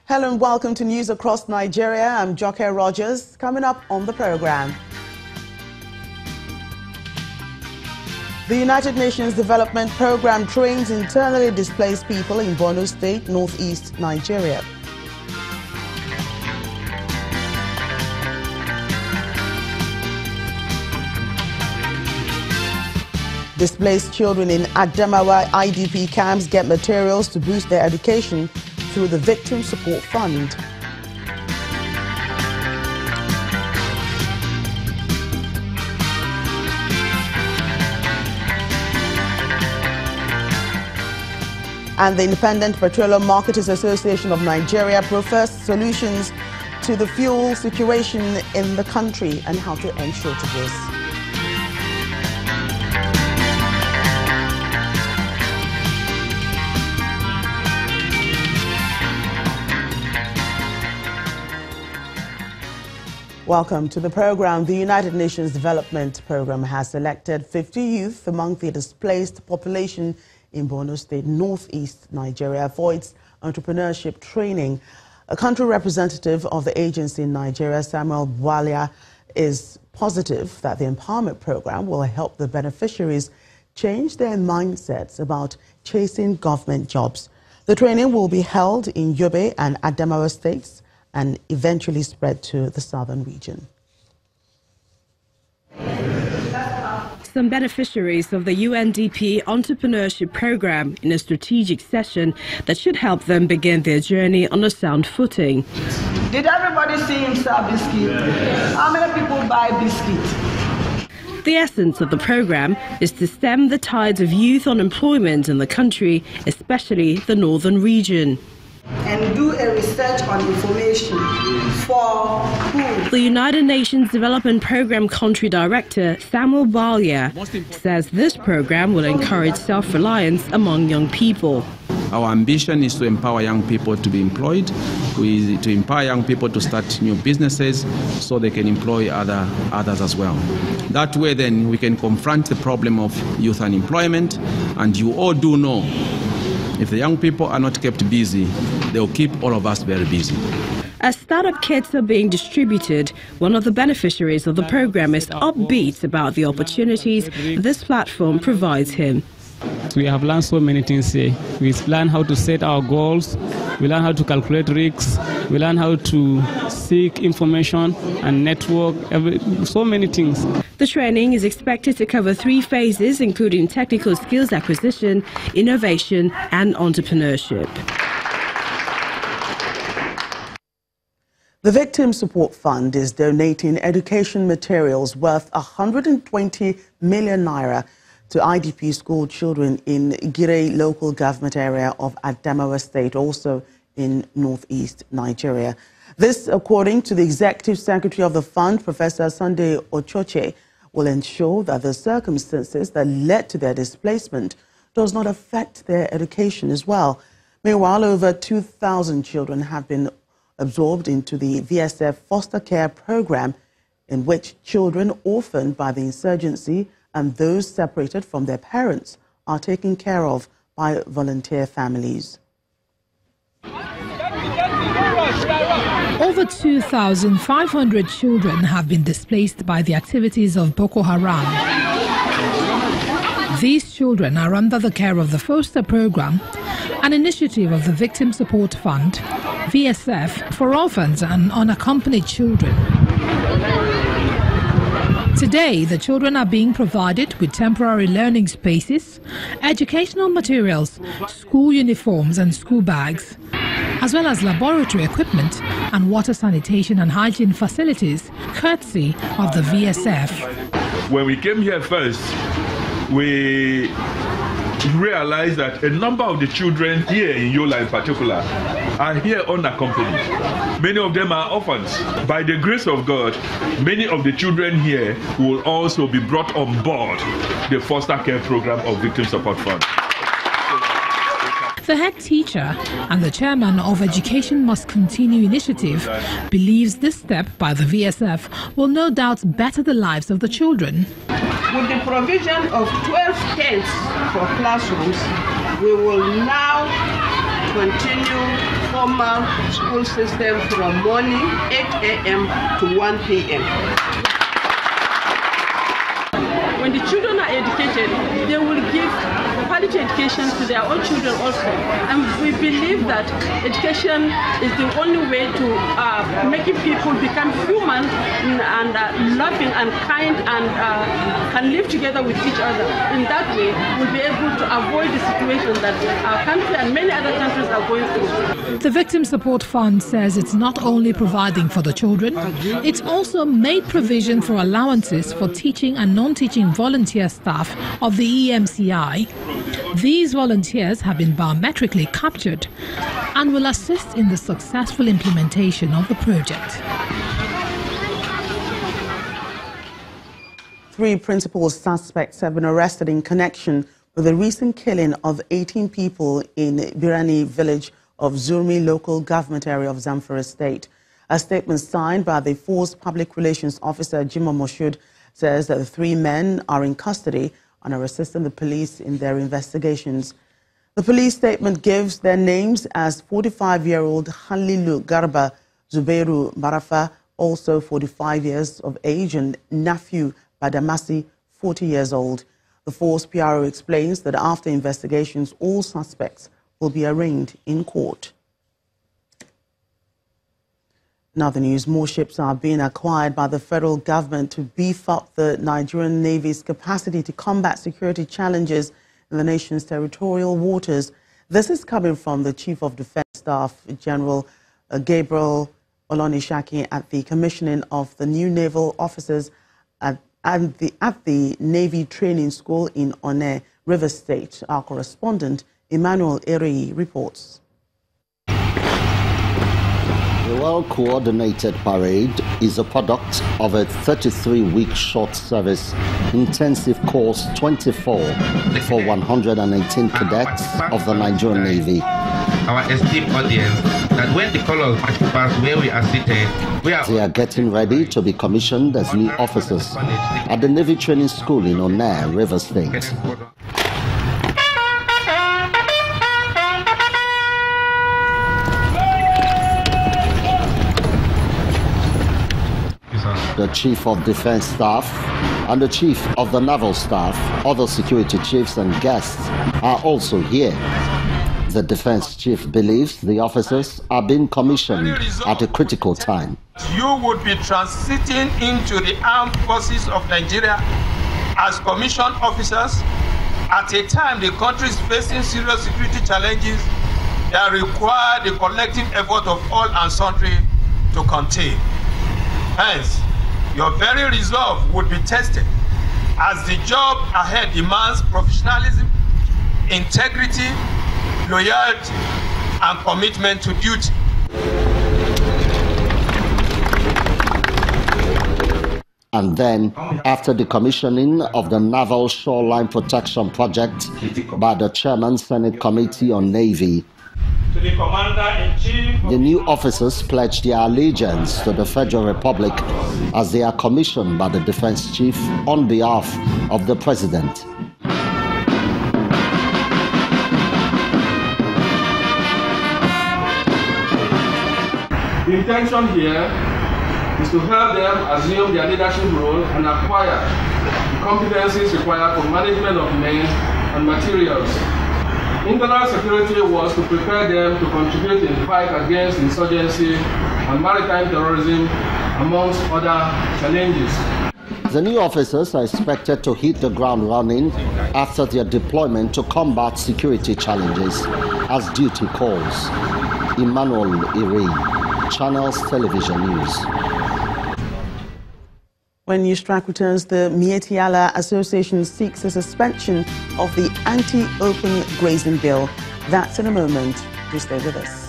Hello and welcome to News Across Nigeria. I'm Joke Rogers. Coming up on the program, the United Nations Development Program trains internally displaced people in Borno State, northeast Nigeria. Displaced children in Adamawa IDP camps get materials to boost their education through the Victim Support Fund. And the Independent Petroleum Marketers Association of Nigeria professed solutions to the fuel situation in the country and how to end shortages. Welcome to the program. The United Nations Development Program has selected 50 youth among the displaced population in Borno State, northeast Nigeria, for its entrepreneurship training. A country representative of the agency in Nigeria, Samuel Bwalia, is positive that the empowerment program will help the beneficiaries change their mindsets about chasing government jobs. The training will be held in Yobe and Adamawa states and eventually spread to the southern region. Some beneficiaries of the UNDP Entrepreneurship Program in a strategic session that should help them begin their journey on a sound footing. Did everybody see him sell biscuit? How many people buy biscuit? The essence of the program is to stem the tides of youth unemployment in the country, especially the northern region. And do a research on information for who? The United Nations Development Program Country Director, Samuel Bwalia, says this program will encourage self-reliance among young people. Our ambition is to empower young people to be employed, to empower young people to start new businesses so they can employ others as well. That way then we can confront the problem of youth unemployment, and you all do know if the young people are not kept busy, they'll keep all of us very busy. As startup kits are being distributed, one of the beneficiaries of the program is upbeat about the opportunities this platform provides him. We have learned so many things here. We learn how to set our goals, we learn how to calculate risks, we learn how to seek information and network, so many things. The training is expected to cover 3 phases, including technical skills acquisition, innovation, and entrepreneurship. The Victim Support Fund is donating education materials worth 120 million naira to IDP school children in Gire local government area of Adamawa State, also in northeast Nigeria. This, according to the Executive Secretary of the Fund, Professor Sunday Ochoche, will ensure that the circumstances that led to their displacement does not affect their education as well. Meanwhile, over 2,000 children have been absorbed into the VSF foster care program, in which children orphaned by the insurgency and those separated from their parents are taken care of by volunteer families. Over 2,500 children have been displaced by the activities of Boko Haram. These children are under the care of the Foster Program, an initiative of the Victim Support Fund, VSF, for orphans and unaccompanied children. Today, the children are being provided with temporary learning spaces, educational materials, school uniforms and school bags, as well as laboratory equipment and water sanitation and hygiene facilities, courtesy of the VSF. When we came here first, we realized that a number of the children here in Yola in particular are here unaccompanied. Many of them are orphans. By the grace of God, many of the children here will also be brought on board the foster care program of Victim Support Fund. The head teacher and the chairman of Education Must Continue initiative believes this step by the VSF will no doubt better the lives of the children. With the provision of 12 tents for classrooms, we will now continue formal school system from morning 8 a.m. to 1 p.m. When the children are educated, they will give quality education to their own children also. And we believe that education is the only way to making people become human and loving and kind and can live together with each other. In that way, we'll be able to avoid the situation that our country and many other countries are going through. The Victim Support Fund says it's not only providing for the children, it's also made provision for allowances for teaching and non-teaching volunteer staff of the EMCI. These volunteers have been biometrically captured and will assist in the successful implementation of the project. 3 principal suspects have been arrested in connection with the recent killing of 18 people in Birani village of Zurmi local government area of Zamfara state. A statement signed by the Force Public Relations Officer Jimo Moshood says that the 3 men are in custody and are assisting the police in their investigations. The police statement gives their names as 45-year-old Halilu Garba Zubairu Barafa, also 45 years of age, and Nephew Badamasi, 40 years old. The Force PRO explains that after investigations, all suspects will be arraigned in court. In other news, more ships are being acquired by the federal government to beef up the Nigerian Navy's capacity to combat security challenges in the nation's territorial waters. This is coming from the Chief of Defense Staff, General Gabriel Olonishaki, at the commissioning of the new naval officers at the Navy Training School in Onne, Rivers State. Our correspondent, Emmanuel Erei, reports. The well-coordinated parade is a product of a 33-week short service intensive course 24 for 118 cadets of the Nigerian Navy. Our esteemed audience, that when the colors march past where we are seated, they are getting ready to be commissioned as new officers at the Navy Training School in Onne, Rivers State. The Chief of Defense Staff and the Chief of the Naval Staff, other security chiefs and guests are also here. The Defense Chief believes the officers are being commissioned at a critical time. You would be transiting into the armed forces of Nigeria as commissioned officers at a time the country is facing serious security challenges that require the collective effort of all and sundry to contain. Hence, your very resolve would be tested as the job ahead demands professionalism, integrity, loyalty, and commitment to duty. And then, after the commissioning of the Naval Shoreline Protection Project by the Chairman Senate Committee on Navy, the new officers pledge their allegiance to the Federal Republic as they are commissioned by the Defense Chief on behalf of the President. The intention here is to help them assume their leadership role and acquire the competencies required for management of men and materials. Internal security was to prepare them to contribute in the fight against insurgency and maritime terrorism, amongst other challenges. The new officers are expected to hit the ground running after their deployment to combat security challenges as duty calls. Emmanuel Erei, Channels Television News. When News Track returns, the Mieti Allah Association seeks a suspension of the anti-open grazing bill. That's in a moment. Do stay with us.